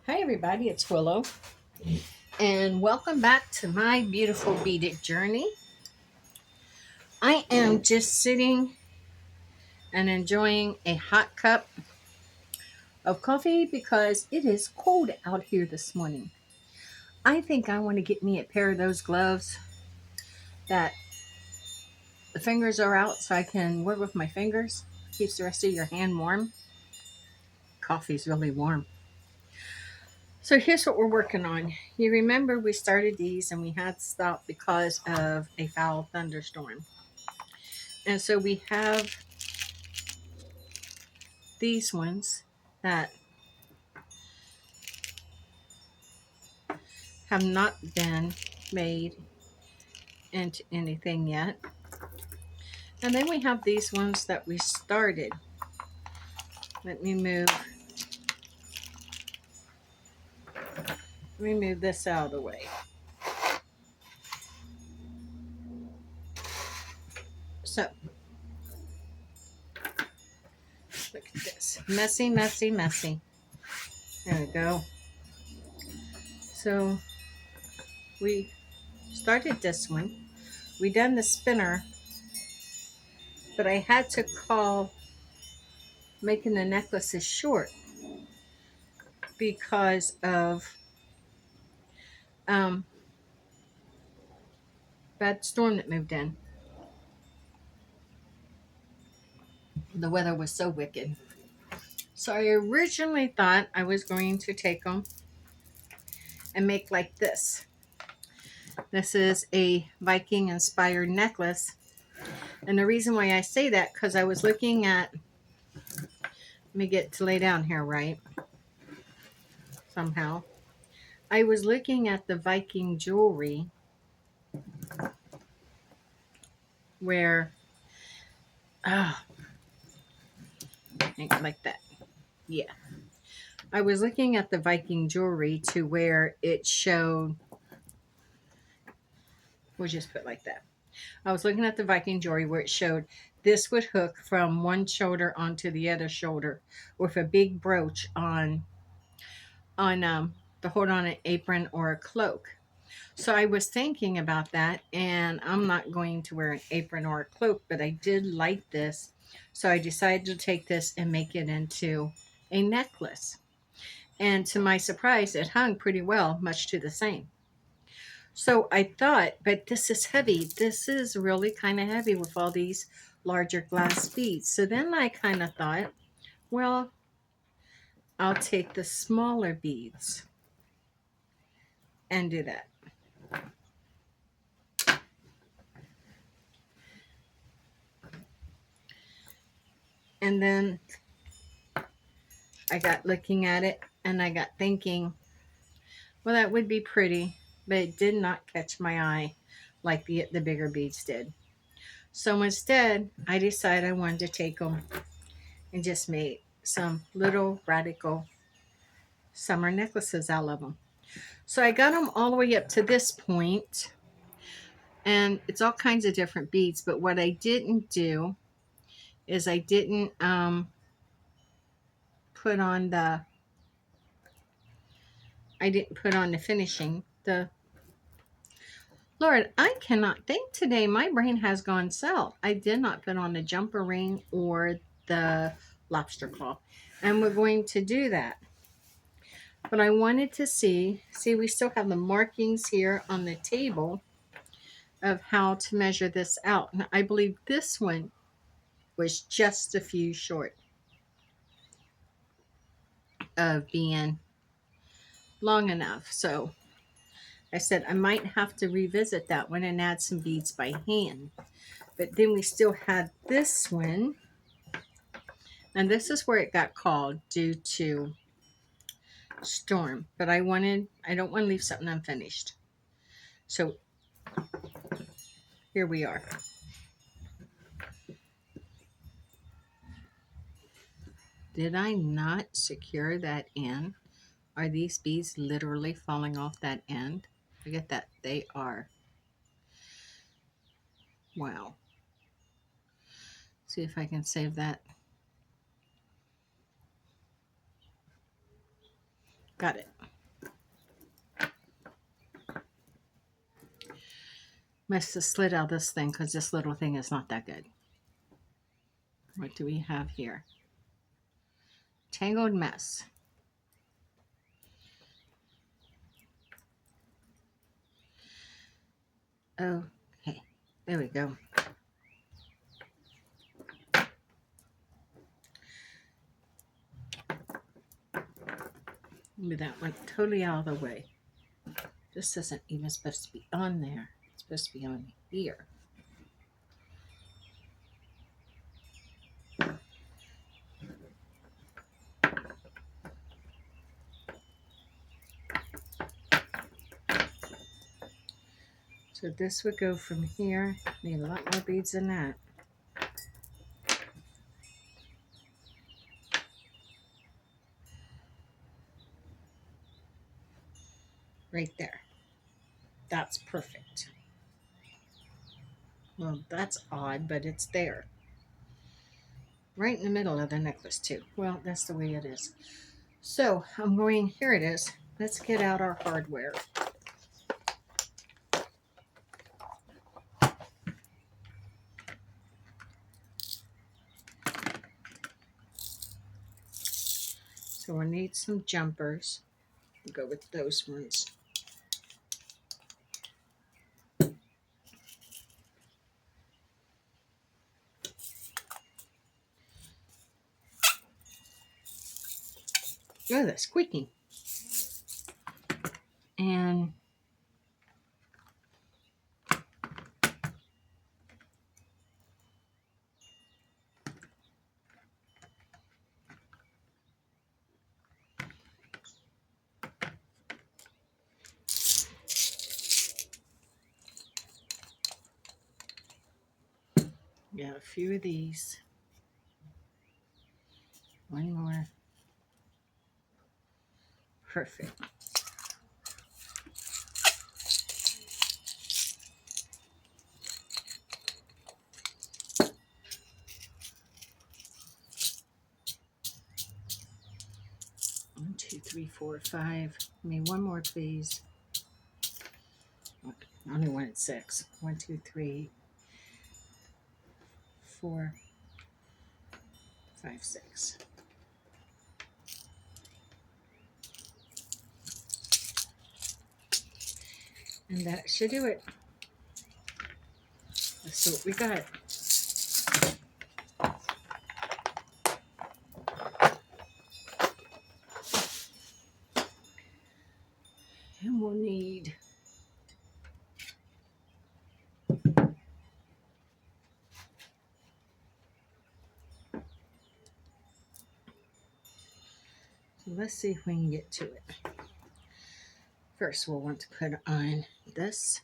Hi everybody, it's Willow, and welcome back to my beautiful beaded journey. I am just sitting and enjoying a hot cup of coffee because it is cold out here this morning. I think I want to get me a pair of those gloves that the fingers are out so I can work with my fingers. Keeps the rest of your hand warm. Coffee's really warm. So here's what we're working on. You remember we started these and we had to stop because of a foul thunderstorm. And so we have these ones that have not been made into anything yet. And then we have these ones that we started. Let me move this out of the way. So look at this. Messy, messy, messy. There we go. So we started this one. We done the spinner, but I had to call making the necklaces short because of um, bad storm that moved in. The weather was so wicked. So I originally thought I was going to take them and make like this. This is a Viking inspired necklace. And the reason why I say that, because I was looking at, let me get to lay down here right, somehow. I was looking at the Viking jewelry where, oh, like that. Yeah. I was looking at the Viking jewelry to where it showed, we'll just put like that. I was looking at the Viking jewelry where it showed this would hook from one shoulder onto the other shoulder with a big brooch on to hold on an apron or a cloak. So I was thinking about that, and I'm not going to wear an apron or a cloak, but I did like this. So I decided to take this and make it into a necklace. And to my surprise, it hung pretty well, much to the same. So I thought, but this is heavy. This is really kind of heavy with all these larger glass beads. So then I kind of thought, well, I'll take the smaller beads and do that. And then I got looking at it and I got thinking, well, that would be pretty, but it did not catch my eye like the bigger beads did. So instead, I decided I wanted to take them and just make some little radical summer necklaces out of them. So I got them all the way up to this point, and it's all kinds of different beads. But what I didn't do is I didn't put on the finishing. The Lord, I cannot think today. My brain has gone south. I did not put on the jumper ring or the lobster claw, and we're going to do that. But I wanted to see, we still have the markings here on the table of how to measure this out. And I believe this one was just a few short of being long enough. So I said I might have to revisit that one and add some beads by hand. But then we still had this one, and this is where it got called due to storm. But I don't want to leave something unfinished. So here we are. Did I not secure that in? Are these beads literally falling off that end? Look at that. They are. Wow. See if I can save that. Got it. Must have slid out this thing because this little thing is not that good. What do we have here? Tangled mess. Okay, there we go. Maybe that went totally out of the way. This isn't even supposed to be on there. It's supposed to be on here. So this would go from here. Need a lot more beads than that. Right there. That's perfect. Well, that's odd, but it's there. Right in the middle of the necklace too. Well, that's the way it is. So I'm going, here it is. Let's get out our hardware. So we'll need some jumpers. We'll go with those ones. Oh, that's squeaking. And got a few of these. One more. Perfect. One, two, three, four, five. I mean, one more, please. I only wanted 6. 1, 2, 3, 4, 5, 6. And that should do it. Let's see what we got. And we'll need so let's see if we can get to it. First, we'll want to put on this.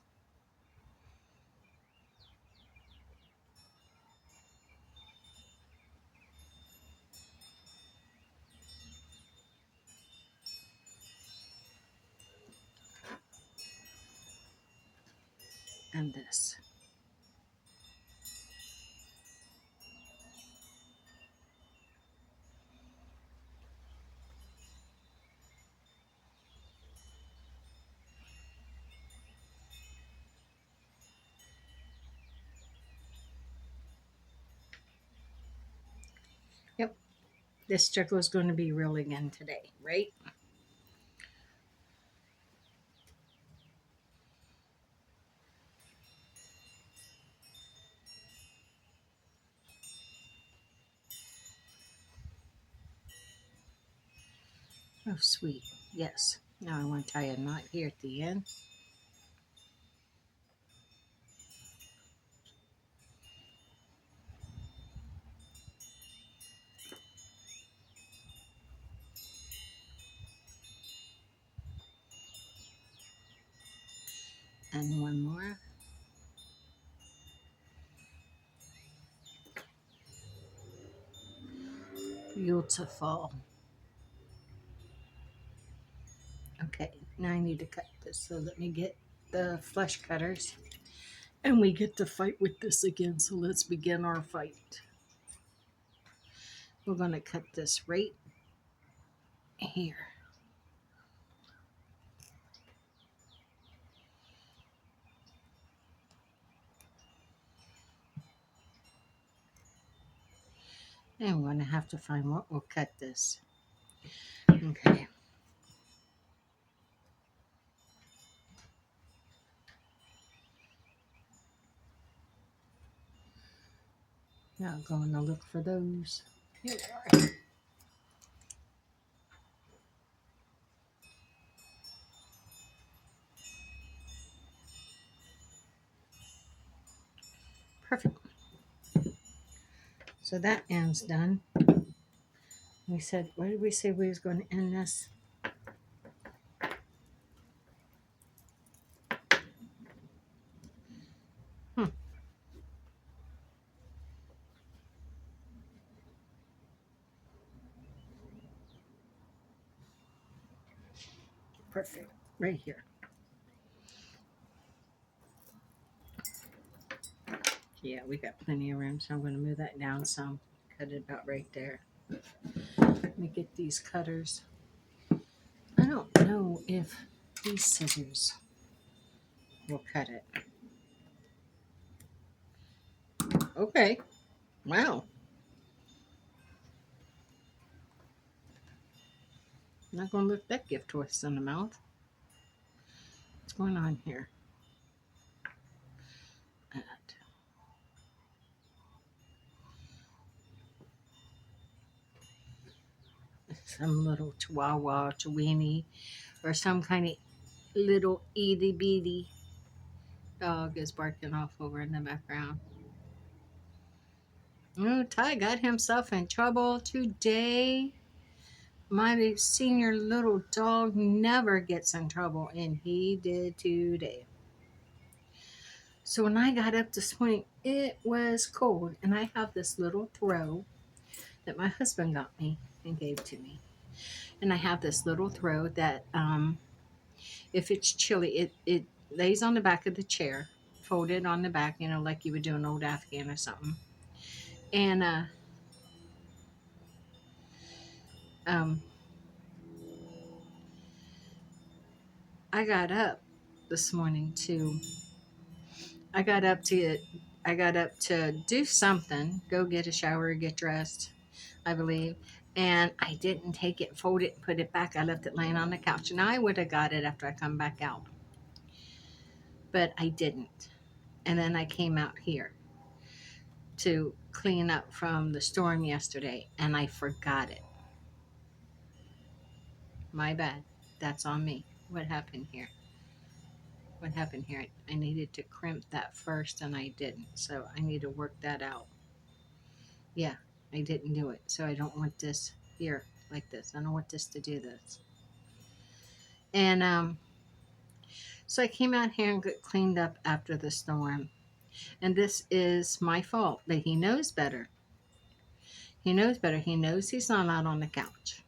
And this. Yep, this circle is going to be real again today, right? Oh, sweet. Yes. Now I want to tie a knot here at the end. And one more. Beautiful. Okay, now I need to cut this. So let me get the flesh cutters. And we get to fight with this again. So let's begin our fight. We're going to cut this right here. I'm going to have to find what will cut this. Okay. Now going to look for those. Here they are. Perfect. So that end's done. We said, what did we say we was going to end this? Hmm, perfect. Right here. Yeah, we got plenty of room, so I'm going to move that down some. Cut it about right there. Let me get these cutters. I don't know if these scissors will cut it. Okay. Wow. I'm not going to look that gift horse in the mouth. What's going on here? That. Some little chihuahua, chiweenie, or some kind of little itty bitty dog is barking off over in the background. Oh, Ty got himself in trouble today. My senior little dog never gets in trouble, and he did today. So when I got up this morning, it was cold, and I have this little throw that my husband got me and gave to me. And I have this little throw that, if it's chilly, it lays on the back of the chair, folded on the back, like you would do an old Afghan or something. And um, I got up this morning to I got up to I got up to do something, go get a shower, get dressed, I believe. And I didn't take it, fold it, put it back. I left it laying on the couch. And I would have got it after I come back out. But I didn't. And then I came out here to clean up from the storm yesterday and I forgot it. My bad. That's on me. What happened here? What happened here? I needed to crimp that first and I didn't. So I need to work that out. Yeah, I didn't do it. So I don't want this here like this. I don't want this to do this. And so I came out here and got cleaned up after the storm. And this is my fault, but he knows better. He knows better. He knows he's not out on the couch.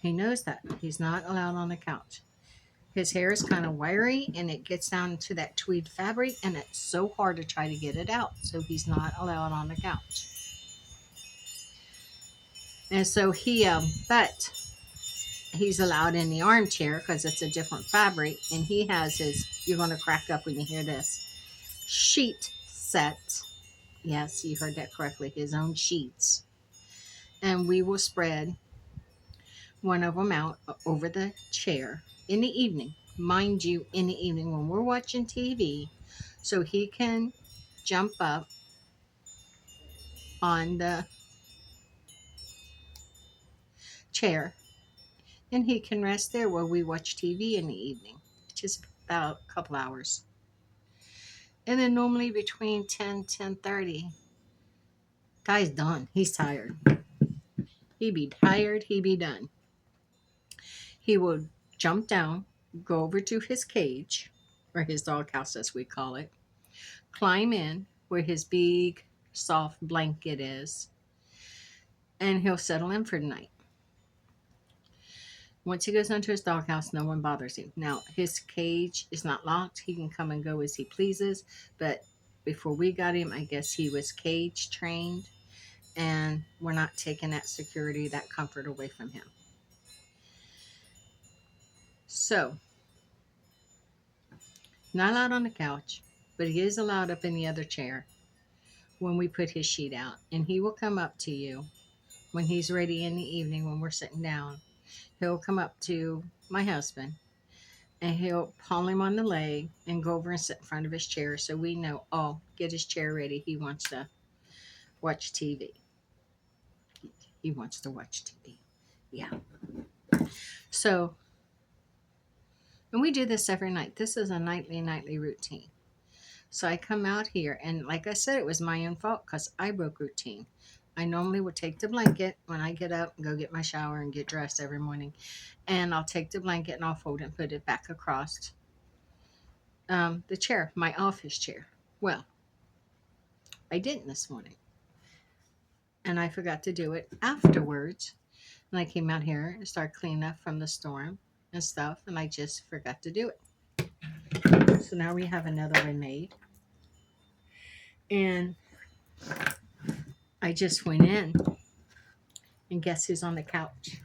He knows that. He's not allowed on the couch. His hair is kind of wiry and it gets down to that tweed fabric and it's so hard to try to get it out. So he's not allowed on the couch. And so but he's allowed in the armchair because it's a different fabric. And he has you're going to crack up when you hear this, sheet set. Yes, you heard that correctly. His own sheets. And we will spread one of them out over the chair in the evening. Mind you, in the evening when we're watching TV, so he can jump up on the chair and he can rest there while we watch TV in the evening, which is about a couple hours. And then normally between 10:30, guy's done. He's tired. He be tired. He be done. He will jump down, go over to his cage, or his doghouse as we call it, climb in where his big soft blanket is, and he'll settle in for the night. Once he goes into his doghouse, no one bothers him. Now, his cage is not locked. He can come and go as he pleases. But before we got him, I guess he was cage trained. And we're not taking that security, that comfort away from him. So, not allowed on the couch, but he is allowed up in the other chair. when we put his sheet out. And he will come up to you when he's ready in the evening when we're sitting down. He'll come up to my husband and he'll paw him on the leg and go over and sit in front of his chair so we know, oh, get his chair ready. He wants to watch TV. He wants to watch TV. Yeah. So, and we do this every night. This is a nightly routine. So I come out here, and like I said, it was my own fault because I broke routine. I normally would take the blanket when I get up and go get my shower and get dressed every morning. And I'll take the blanket and I'll fold it and put it back across the chair, my office chair. Well, I didn't this morning. And I forgot to do it afterwards. And I came out here and started cleaning up from the storm and stuff. And I just forgot to do it. So now we have another one made. And I just went in. And guess who's on the couch?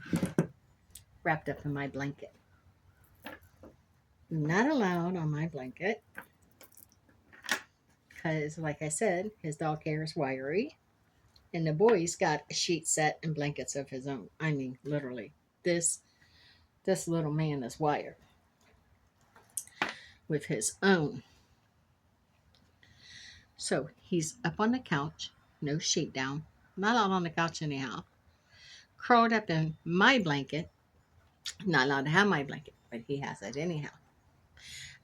Wrapped up in my blanket. Not allowed on my blanket. Because, like I said, his dog hair is wiry. And the boy's got a sheet set and blankets of his own. I mean, literally. This little man is wired with his own. So he's up on the couch, no sheet down, not out on the couch anyhow, curled up in my blanket, not allowed to have my blanket, but he has it anyhow.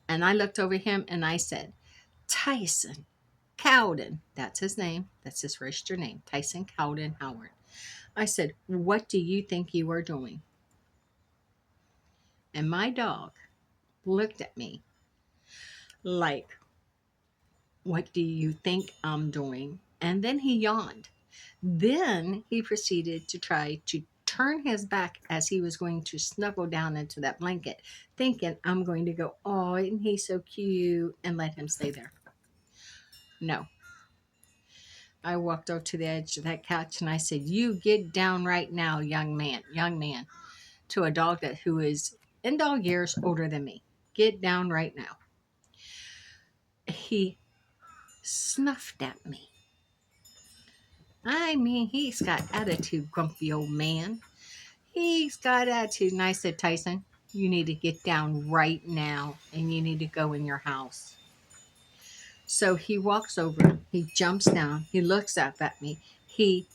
And I looked over him and I said, Tyson Cowden, that's his name, that's his registered name, Tyson Cowden Howard. I said, what do you think you are doing? And my dog looked at me like, what do you think I'm doing? And then he yawned. Then he proceeded to try to turn his back as he was going to snuggle down into that blanket, thinking I'm going to go, oh, isn't he so cute, and let him stay there. No. I walked over to the edge of that couch and I said, you get down right now, young man, to a dog who is in dog years older than me. Get down right now. He snuffed at me. I mean, he's got attitude, grumpy old man. He's got attitude. And I said, Tyson, you need to get down right now and you need to go in your house. So he walks over, he jumps down, he looks up at me, he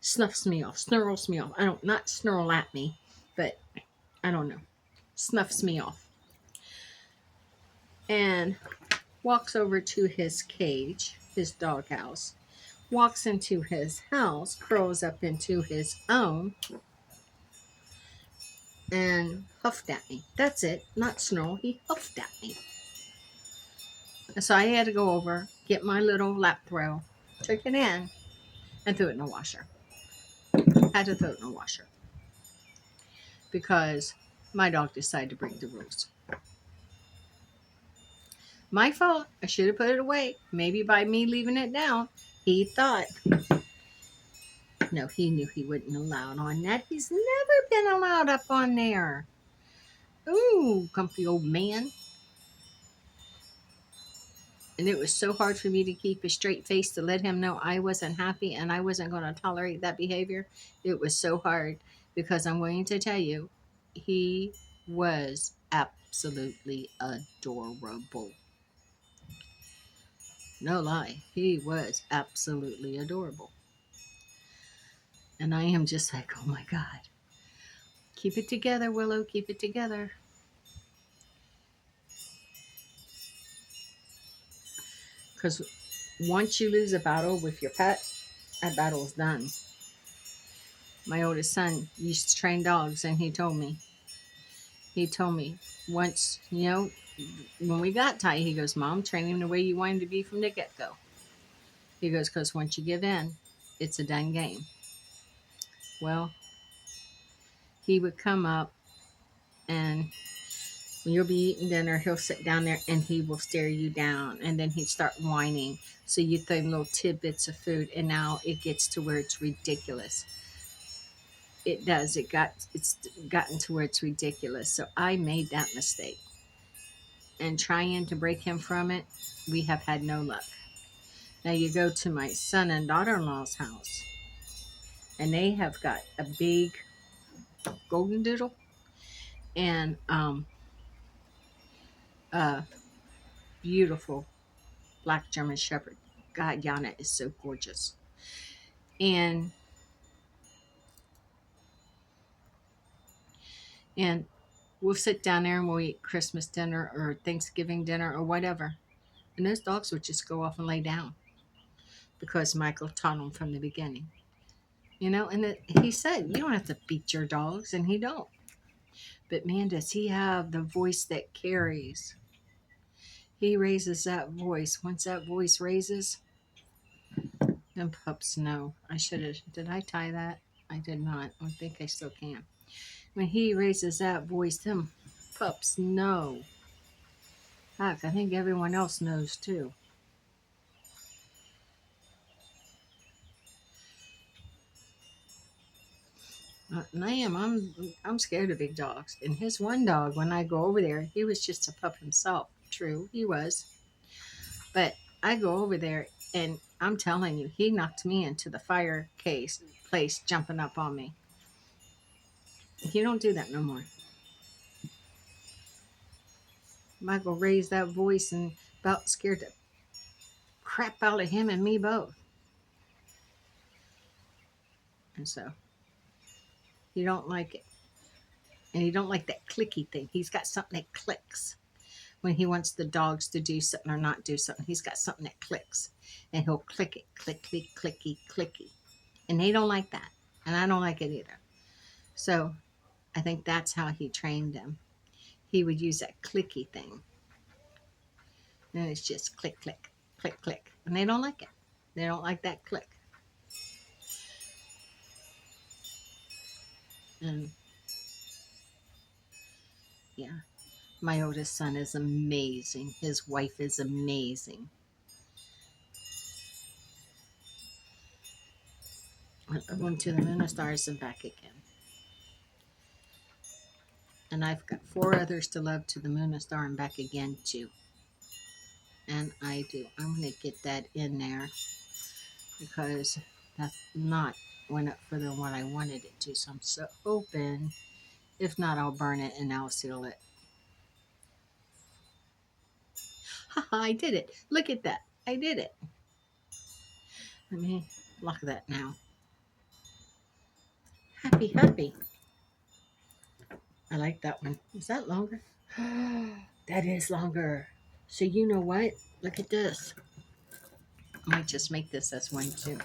snuffs me off, snarls me off. Not snarl at me, but I don't know, snuffs me off. And walks over to his cage, his doghouse, walks into his house, curls up into his own, and huffed at me. That's it, not snarl, he huffed at me. And so I had to go over, get my little lap throw, took it in, and threw it in the washer. Had to throw it in the washer. Because my dog decided to break the rules. My fault. I should have put it away. Maybe by me leaving it down, he thought. No, he knew he wouldn't allow it on that. He's never been allowed up on there. Ooh, comfy old man. And it was so hard for me to keep a straight face to let him know I wasn't happy and I wasn't going to tolerate that behavior. It was so hard because I'm going to tell you, he was absolutely adorable. No lie, he was absolutely adorable. And I am just like, oh my God. Keep it together, Willow, keep it together. Because once you lose a battle with your pet, that battle is done. My oldest son used to train dogs, and he told me once, when we got Ty, he goes, Mom, train him the way you want him to be from the get-go. He goes, because once you give in, it's a done game. Well, he would come up, and when you'll be eating dinner, he'll sit down there and he will stare you down, and then he'd start whining. So you throw him little tidbits of food, and now it gets to where it's ridiculous. It does. It's gotten to where it's ridiculous. So I made that mistake, and trying to break him from it, we have had no luck. Now you go to my son and daughter-in-law's house, and they have got a big golden doodle and a beautiful black German Shepherd. God, Yana is so gorgeous. And and we'll sit down there and we'll eat Christmas dinner or Thanksgiving dinner or whatever. And those dogs would just go off and lay down because Michael taught them from the beginning. You know, and he said, you don't have to beat your dogs, and he don't. But man, does he have the voice that carries. He raises that voice. Once that voice raises, them pups know. I should have, did I tie that? I did not. I think I still can. When he raises that voice, them pups know. Heck, I think everyone else knows too. And I'm scared of big dogs. And his one dog, when I go over there, he was just a pup himself. True, he was. But I go over there, and I'm telling you, he knocked me into the fire case place, jumping up on me. He don't do that no more. Michael raised that voice and about scared the crap out of him and me both. And so he don't like it. And he don't like that clicky thing. He's got something that clicks when he wants the dogs to do something or not do something. He's got something that clicks. And he'll click it. Clicky, clicky, clicky. And they don't like that. And I don't like it either. So I think that's how he trained them. He would use that clicky thing. And it's just click, click, click, click. And they don't like it. They don't like that click. And yeah, my oldest son is amazing. His wife is amazing. I went to the moon and stars and back again. And I've got 4 others to love to the moon and star and back again too. And I do. I'm going to get that in there because that's not went up further than what I wanted it to. So I'm so hoping. If not, I'll burn it and I'll seal it. Haha, I did it. Look at that. I did it. Let me lock that now. Happy, happy. I like that one. Is that longer? That is longer. So you know what? Look at this. I might just make this as one too.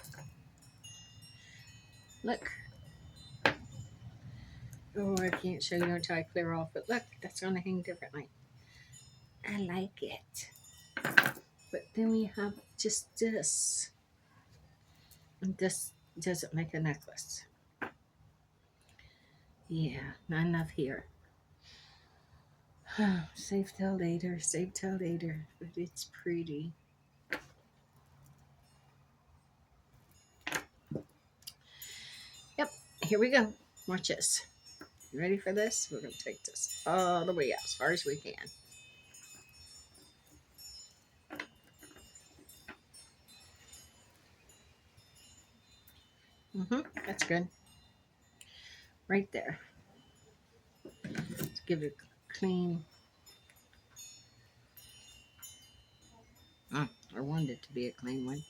Look. Oh, I can't show you until I clear off. But look, that's going to hang differently. I like it. But then we have just this. And this doesn't make a necklace. Yeah, not enough here. Save till later, save till later. But it's pretty. Yep, here we go. Watch this. You ready for this? We're going to take this all the way out as far as we can. That's good. Right there. Let's give it a clean. I wanted it to be a clean one.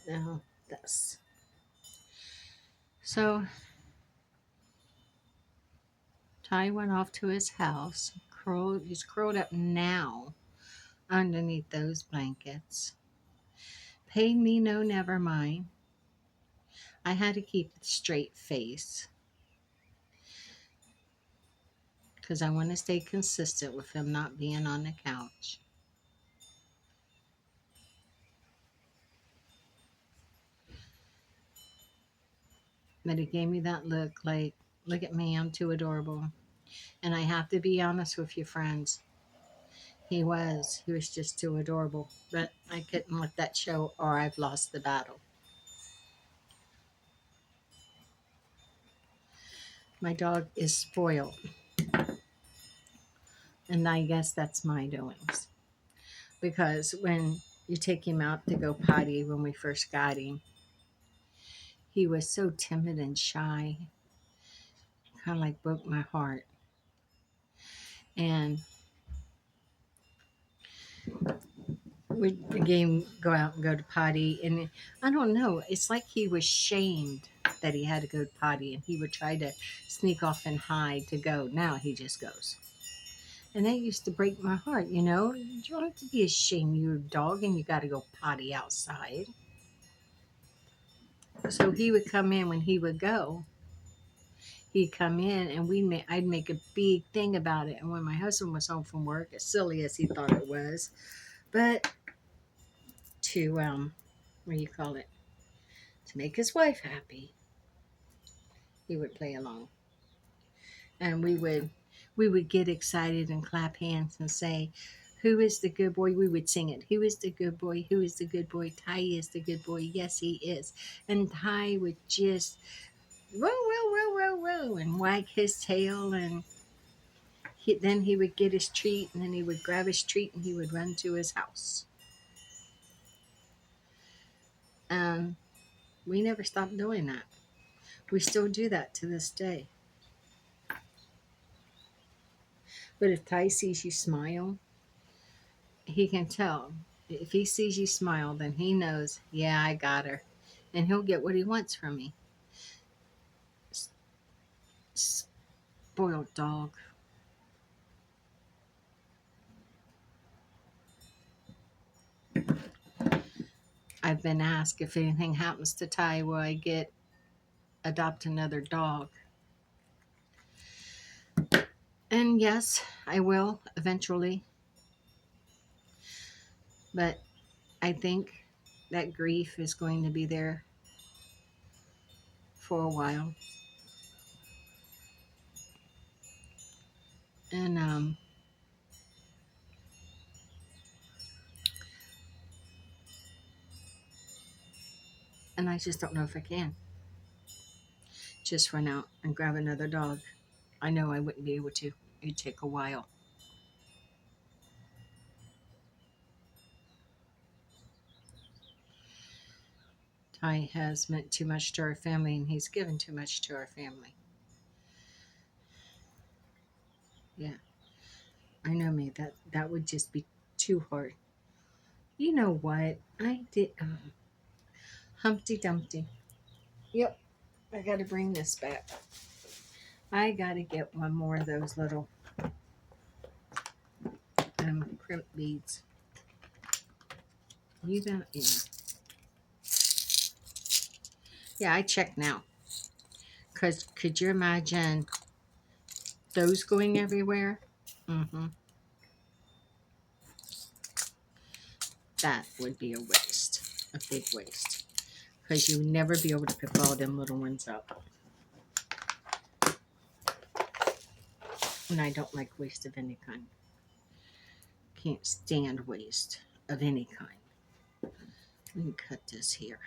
Now this. So Ty went off to his house. He's curled up now underneath those blankets. Paid me no never mind. I had to keep a straight face because I want to stay consistent with him not being on the couch. But he gave me that look like, look at me, I'm too adorable. And I have to be honest with you, friends. He was. He was just too adorable. But I couldn't let that show or I've lost the battle. My dog is spoiled. And I guess that's my doings. Because when you take him out to go potty when we first got him, he was so timid and shy. Kind of like broke my heart. And we again go out and go to potty, and I don't know, it's like he was shamed that he had to go to potty, and he would try to sneak off and hide to go. Now he just goes, and that used to break my heart. You don't have to be ashamed, you're a dog and you got to go potty outside. So he would come in when he would go. He'd come in and I'd make a big thing about it. And when my husband was home from work, as silly as he thought it was, but to what do you call it, to make his wife happy, he would play along. And we would get excited and clap hands and say, who is the good boy? We would sing it. Who is the good boy? Who is the good boy? Ty is the good boy. Yes, he is. And Ty would just row, row, row, row, row, and wag his tail. And then he would get his treat, and then he would grab his treat, and he would run to his house. And we never stopped doing that. We still do that to this day. But if Ty sees you smile, he can tell. If he sees you smile, then he knows, yeah, I got her. And he'll get what he wants from me. Spoiled dog. I've been asked if anything happens to Ty, will I adopt another dog? And yes, I will eventually. But I think that grief is going to be there for a while. And and I just don't know if I can just run out and grab another dog. I know I wouldn't be able to. It'd take a while. Ty has meant too much to our family, and he's given too much to our family. Yeah, I know me. That would just be too hard. You know what? I did Humpty Dumpty. Yep, I got to bring this back. I got to get one more of those little crimp beads. You got yeah. Yeah, I check now. Cause could you imagine those going everywhere? Mm-hmm. That would be a waste, a big waste. Because you'd never be able to pick all them little ones up. And I don't like waste of any kind. Can't stand waste of any kind. Let me cut this here.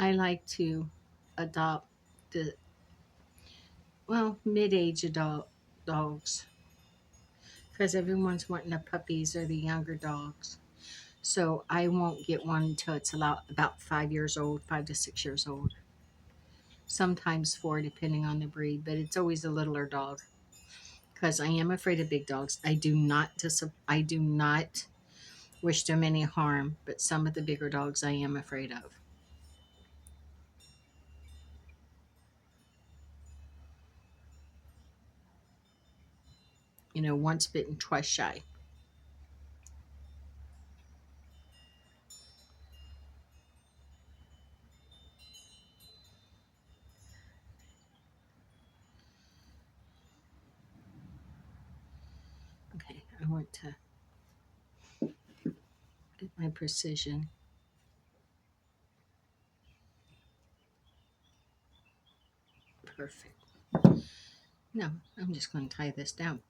I like to adopt the, well, mid-age adult dogs. Because everyone's wanting the puppies or the younger dogs. So I won't get one until it's about 5 years old, 5 to 6 years old. sometimes 4, depending on the breed, but it's always a littler dog because I am afraid of big dogs. I do not wish them any harm, but some of the bigger dogs I am afraid of. You know, once bitten, twice shy. Okay, I want to get my precision. Perfect. No, I'm just going to tie this down.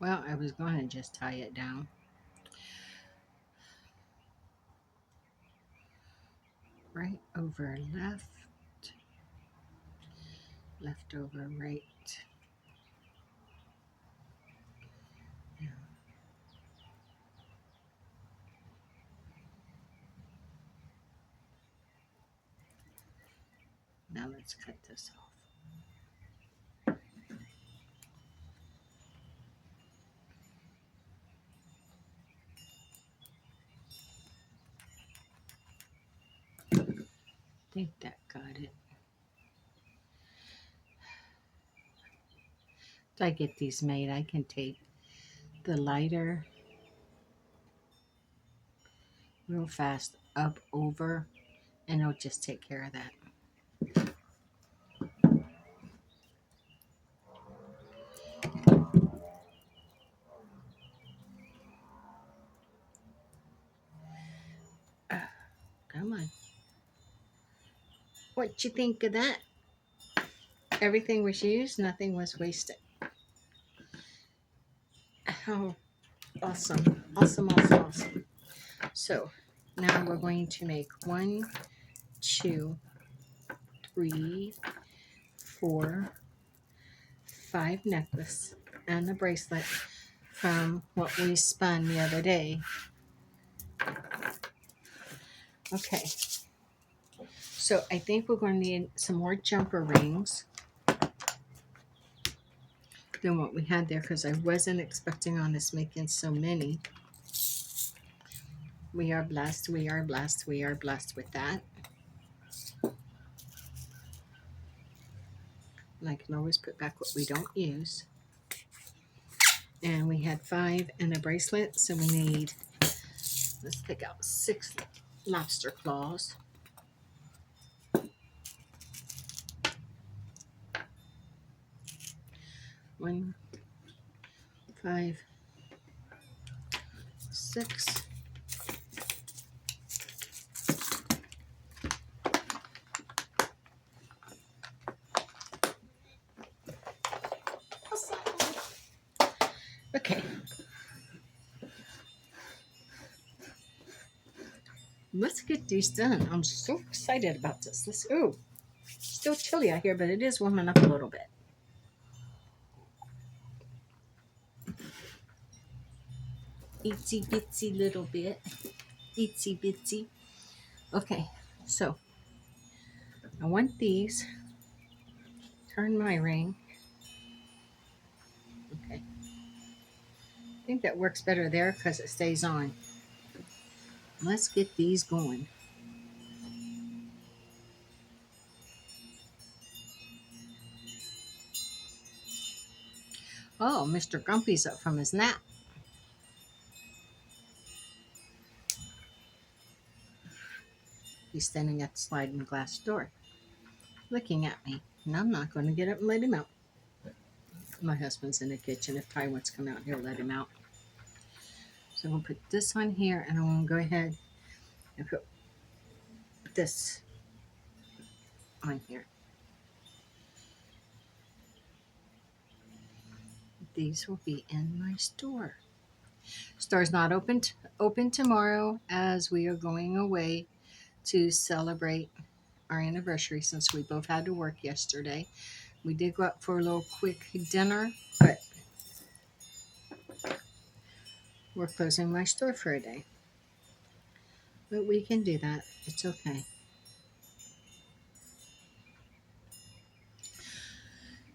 Well, I was going to just tie it down. Right over left, left over right. Yeah. Now let's cut this off. I think that got it. If I get these made, I can take the lighter real fast up over, and it'll just take care of that. Come on. What you think of that? Everything was used, nothing was wasted. Oh, awesome. Awesome, awesome, awesome. So now we're going to make 1, 2, 3, 4, 5 necklace and a bracelet from what we spun the other day. Okay. So I think we're going to need some more jumper rings than what we had there because I wasn't expecting on us making so many. We are blessed, we are blessed, we are blessed with that. And I can always put back what we don't use. And we had 5 and a bracelet, so we need, let's pick out 6 lobster claws. 1, 5, 6. Okay. Let's get these done. I'm so excited about this. Still chilly out here, but it is warming up a little bit. Itsy bitsy little bit. Itsy bitsy. Okay, so I want these. Turn my ring. Okay. I think that works better there because it stays on. Let's get these going. Oh, Mr. Grumpy's up from his nap. He's standing at the sliding glass door, looking at me, and I'm not going to get up and let him out. My husband's in the kitchen. If Ty wants to come out, he'll let him out. So I'm going to put this on here, and I'm going to go ahead and put this on here. These will be in my store. Store's not open tomorrow as we are going away to celebrate our anniversary since we both had to work yesterday. We did go out for a little quick dinner, but we're closing my store for a day. But we can do that. It's okay.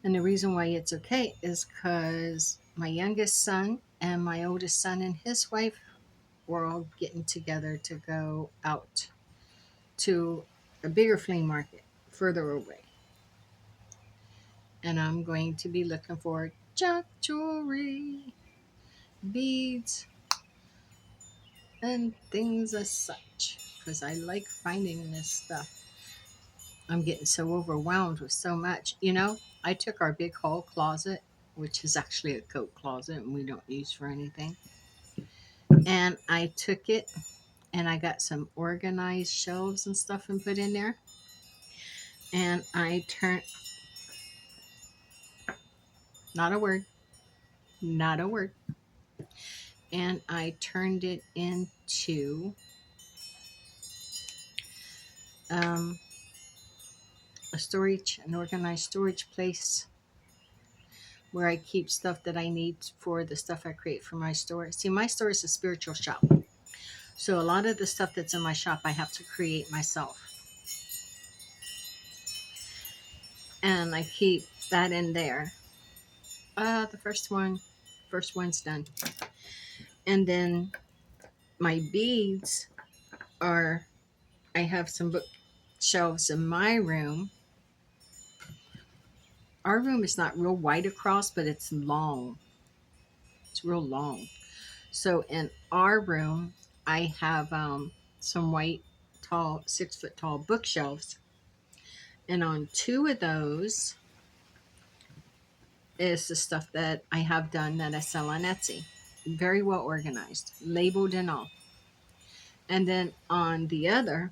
And the reason why it's okay is because my youngest son and my oldest son and his wife were all getting together to go out to a bigger flea market further away. And I'm going to be looking for junk jewelry, beads, and things as such because I like finding this stuff. I'm getting so overwhelmed with so much. I took our big hall closet, which is actually a coat closet and we don't use for anything, and I took it and I got some organized shelves and stuff and put in there. And I turned, not a word, not a word, and I turned it into um, an organized storage place where I keep stuff that I need for the stuff I create for my store. See, my store is a spiritual shop. So a lot of the stuff that's in my shop, I have to create myself. And I keep that in there. The first one's done. And then my beads are, I have some bookshelves in my room. Our room is not real wide across, but it's long. It's real long. So in our room, I have some white, tall, 6 foot tall bookshelves. And on two of those is the stuff that I have done that I sell on Etsy. Very well organized, labeled and all. And then on the other,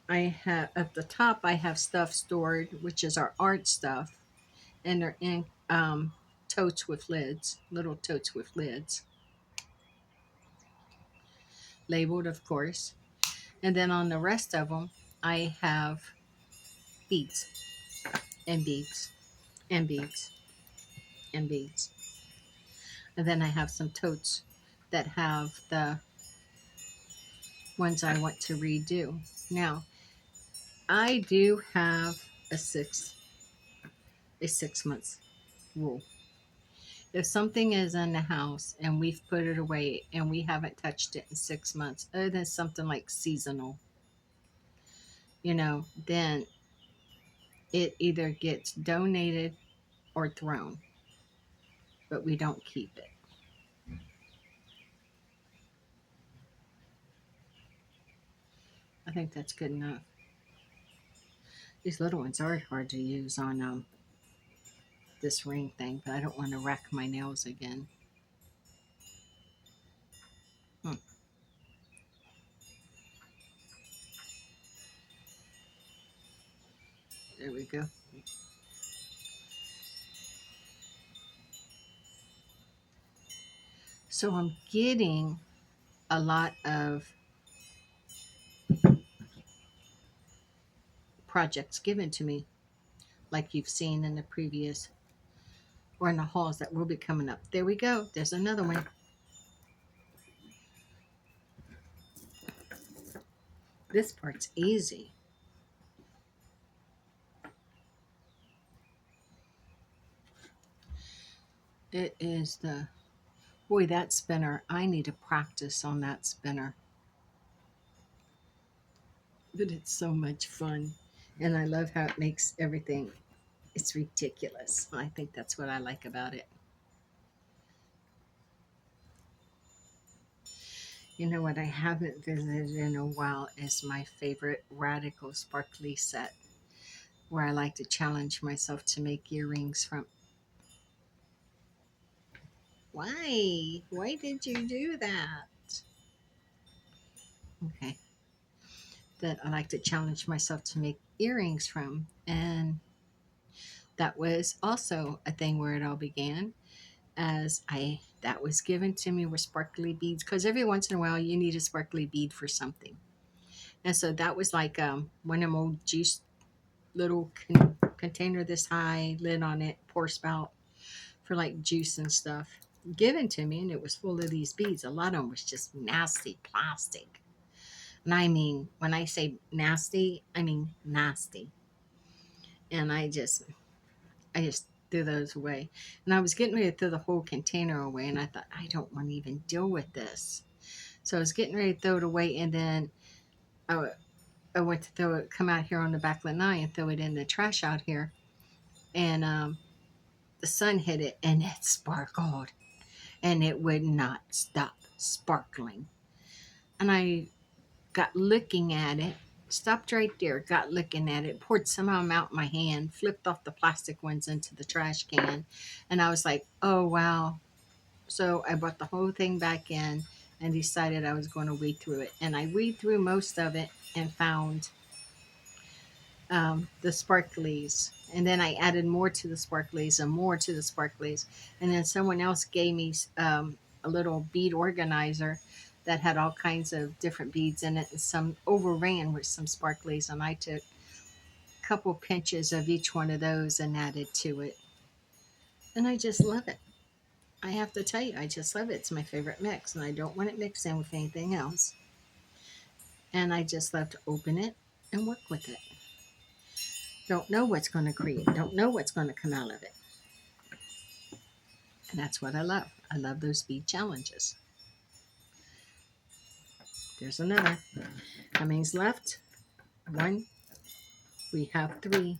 I have at the top, I have stuff stored, which is our art stuff. And they're in totes with lids, little totes with lids, labeled, of course. And then on the rest of them, I have beads and beads and beads and beads. And then I have some totes that have the ones I want to redo. Now, I do have a six a 6 months rule. If something is in the house and we've put it away and we haven't touched it in 6 months, other than something like seasonal, then it either gets donated or thrown, but we don't keep it. I think that's good enough. These little ones are hard to use on this ring thing, but I don't want to wreck my nails again. Hmm, there we go. So I'm getting a lot of projects given to me, like you've seen in the previous or in the hauls that will be coming up. There we go. There's another one. This part's easy. It is the, boy, that spinner. I need to practice on that spinner. But it's so much fun. And I love how it makes everything, it's ridiculous. I think that's what I like about it. You know what I haven't visited in a while is my favorite Radical Sparkly set, where I like to challenge myself to make earrings from. Why? Why did you do that? Okay. That I like to challenge myself to make earrings from. And that was also a thing where it all began, as I that was given to me with sparkly beads, because every once in a while you need a sparkly bead for something. And so that was like one of them old juice little container this high, lid on it, pour spout for like juice and stuff. given to me, and it was full of these beads. A lot of them was just nasty plastic. And I mean, when I say nasty, I mean nasty. And I just threw those away. And I was getting ready to throw the whole container away, and I thought, I don't want to even deal with this. So I was getting ready to throw it away, and then I, I went to come out here on the back lanai and throw it in the trash out here. And the sun hit it, and it sparkled, and it would not stop sparkling. And I got looking at it, stopped right there, got looking at it, poured some of them out in my hand, flipped off the plastic ones into the trash can, and I was like, oh wow. So I brought the whole thing back in and decided I was going to weed through it. And I weed through most of it and found the sparklies. And then I added more to the sparklies and more to the sparklies. And then someone else gave me a little bead organizer that had all kinds of different beads in it, and some overran with some sparklies. And I took a couple pinches of each one of those and added to it. And I just love it. I have to tell you, I just love it. It's my favorite mix, and I don't want it mixed in with anything else. And I just love to open it and work with it. Don't know what's going to create, don't know what's going to come out of it. And that's what I love. I love those bead challenges. There's another. How many's left? One. We have three.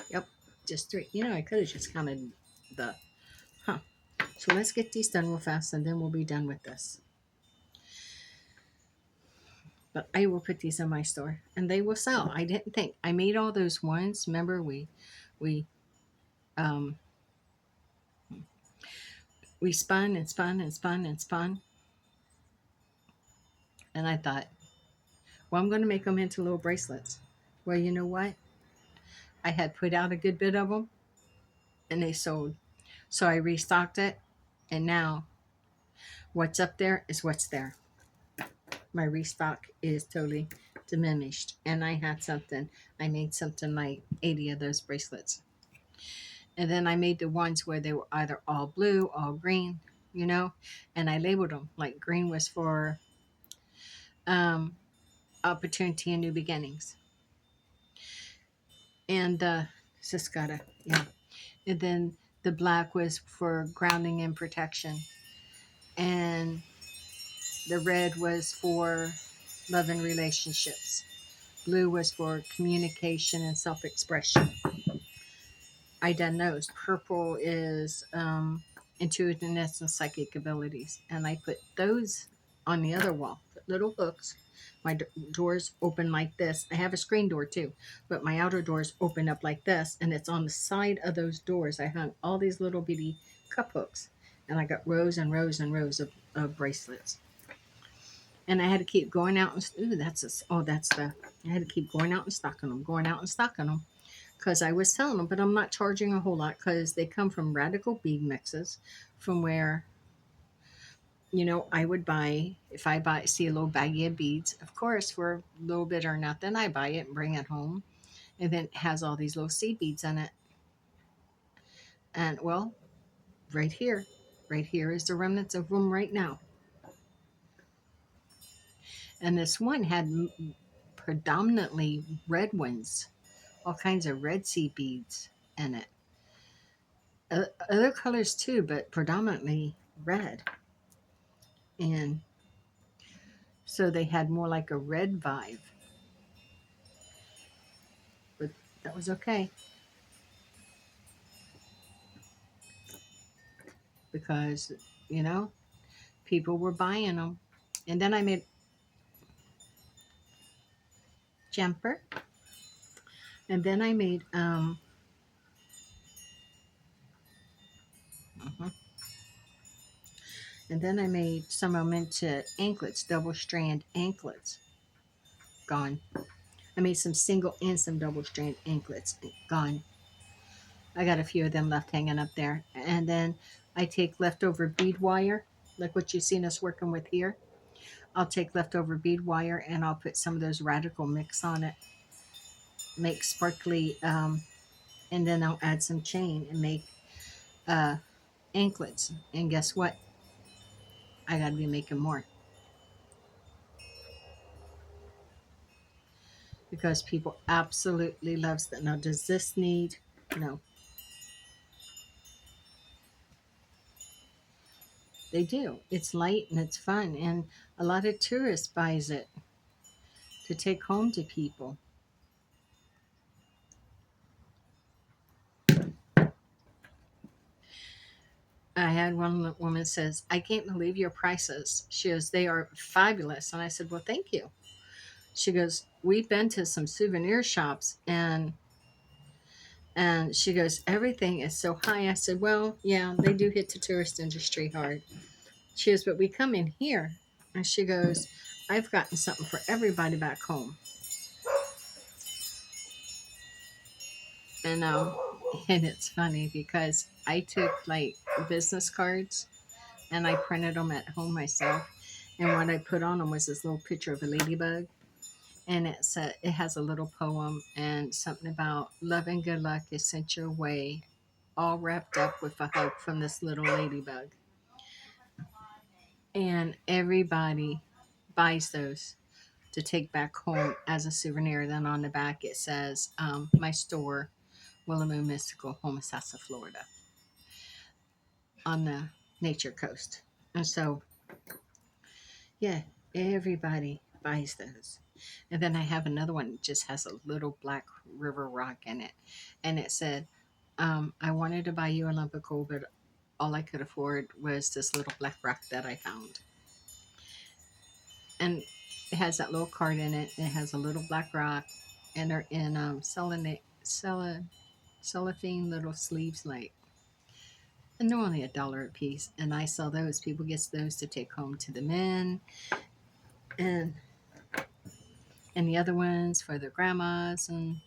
Yep, just three. You know, I could have just counted the, huh. So let's get these done real fast, and then we'll be done with this. But I will put these in my store, and they will sell. I didn't think. I made all those ones. Remember, we um, we spun and spun and spun and spun. And I thought, well, I'm going to make them into little bracelets. Well, you know what? I had put out a good bit of them, and they sold. So I restocked it, and now what's up there is what's there. My restock is totally diminished. And I made something like 80 of those bracelets. And then I made the ones where they were either all blue, all green, you know, and I labeled them. Like green was for um, opportunity and new beginnings. And just gotta, yeah. And then the black was for grounding and protection. And the red was for love and relationships. Blue was for communication and self expression. I done those. Purple is intuitiveness and psychic abilities. And I put those on the other wall. Put little hooks. My doors open like this. I have a screen door too, but my outer doors open up like this, and it's on the side of those doors. I hung all these little bitty cup hooks, and I got rows and rows and rows of bracelets. And I had to keep going out and I had to keep going out and stocking them, going out and stocking them, because I was telling them, but I'm not charging a whole lot because they come from radical bead mixes, from where I would buy, if I see a little baggie of beads, of course, for a little bit or nothing, I buy it and bring it home. And then it has all these little seed beads in it. And well, right here is the remnants of them right now. And this one had predominantly red ones, all kinds of red seed beads in it. Other colors too, but predominantly red. And so they had more like a red vibe. But that was okay, because, you know, people were buying them. And then I made jumper. And then I made mhm. And then I made some of them into anklets, double strand anklets. Gone. I made some single and some double strand anklets. Gone. I got a few of them left hanging up there. And then I take leftover bead wire, like what you've seen us working with here. I'll take leftover bead wire and I'll put some of those radical mix on it, make sparkly, and then I'll add some chain and make anklets. And guess what? I got to be making more because people absolutely loves that. Now, does this need? No, they do. It's light and it's fun, and a lot of tourists buys it to take home to people. I had one woman says, "I can't believe your prices." She goes, "They are fabulous," and I said, "Well, thank you." She goes, "We've been to some souvenir shops, and she goes, everything is so high." I said, "Well, yeah, they do hit the tourist industry hard." She goes, "But we come in here," and she goes, "I've gotten something for everybody back home." And and it's funny because I took like business cards and I printed them at home myself. And what I put on them was this little picture of a ladybug, and it has a little poem and something about love and good luck is sent your way, all wrapped up with a hug from this little ladybug. And everybody buys those to take back home as a souvenir. Then on the back it says, "My store, Willamette Mystical, Homosassa, Florida," on the nature coast. And so, yeah, everybody buys those. And then I have another one that just has a little black river rock in it. And it said, "I wanted to buy you a lump of coal, but all I could afford was this little black rock that I found." And it has that little card in it. It has a little black rock, and they're in cellophane little sleeves, like, and they're only $1 a piece. And I sell those. People get those to take home to the men, and the other ones for their grandmas and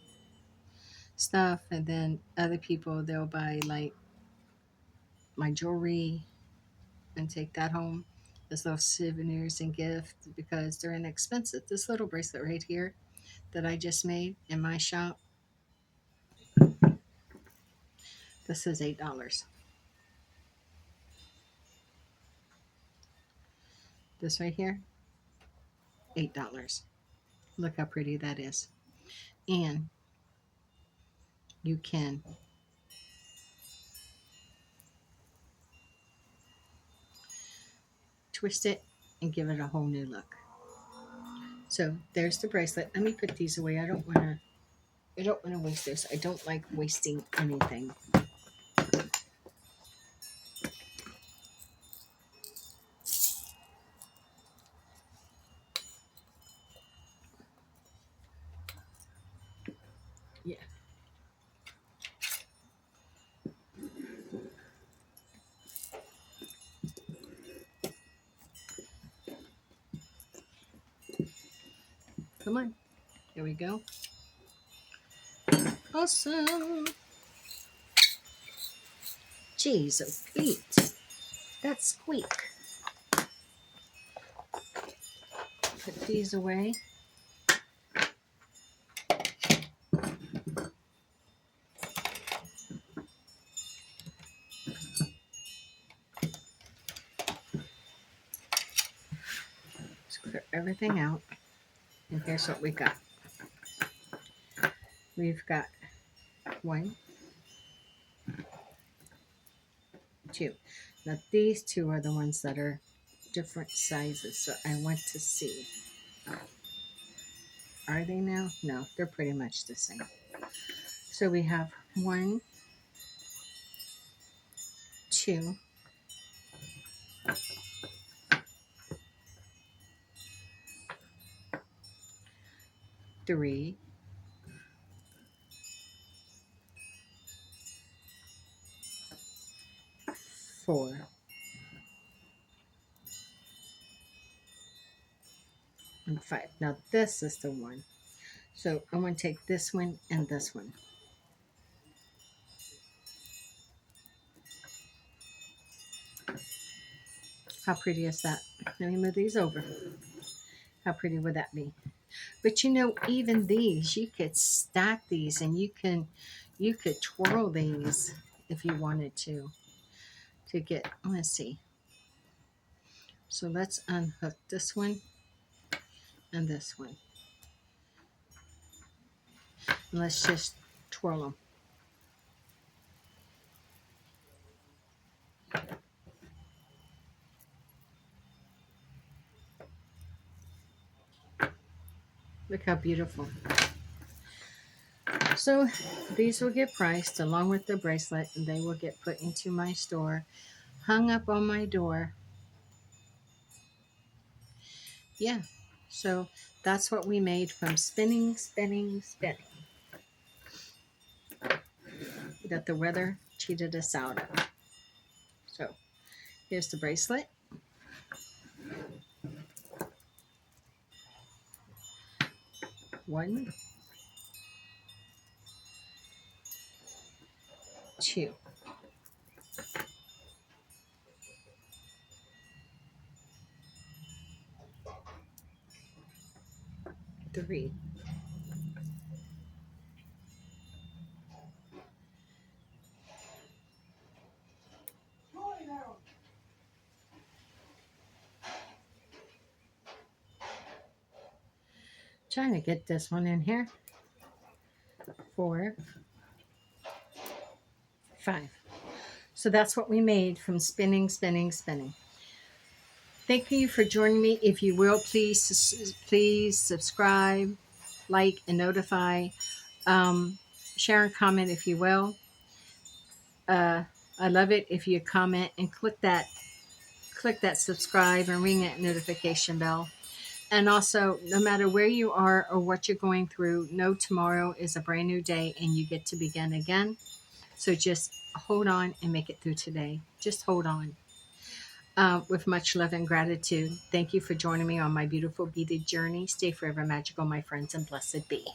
stuff. And then other people, they'll buy like my jewelry and take that home as little souvenirs and gifts because they're inexpensive. This little bracelet right here that I just made in my shop, this is $8. This right here, $8. Look how pretty that is. And you can twist it and give it a whole new look. So there's the bracelet. Let me put these away. I don't want to waste this. I don't like wasting anything. Yeah. Come on. Here we go. Awesome. Jeez, oh Pete. That squeak. Put these away. Just clear everything out. And here's what we got. We've got one, two. Now these two are the ones that are different sizes. So I want to see. Are they now? No, they're pretty much the same. So we have one, two, three, four, and five. Now this is the one. So I'm going to take this one and this one. How pretty is that? Let me move these over. How pretty would that be? But even these, you could stack these and you could twirl these if you wanted to. to get, let's see. So let's unhook this one and this one. And let's just twirl them. Look how beautiful. So these will get priced along with the bracelet, and they will get put into my store, hung up on my door. Yeah, so that's what we made from spinning, spinning, spinning, that the weather cheated us out of. So here's the bracelet. One, two, three, trying to get this one in here, 4, 5. So that's what we made from spinning, spinning, spinning. Thank you for joining me. If you will, please subscribe, like, and notify. Share and comment if you will. I love it if you comment and click that subscribe and ring that notification bell. And also, no matter where you are or what you're going through, know tomorrow is a brand new day and you get to begin again. So just hold on and make it through today. Just hold on. With much love and gratitude. Thank you for joining me on my beautiful beaded journey. Stay forever magical, my friends, and blessed be.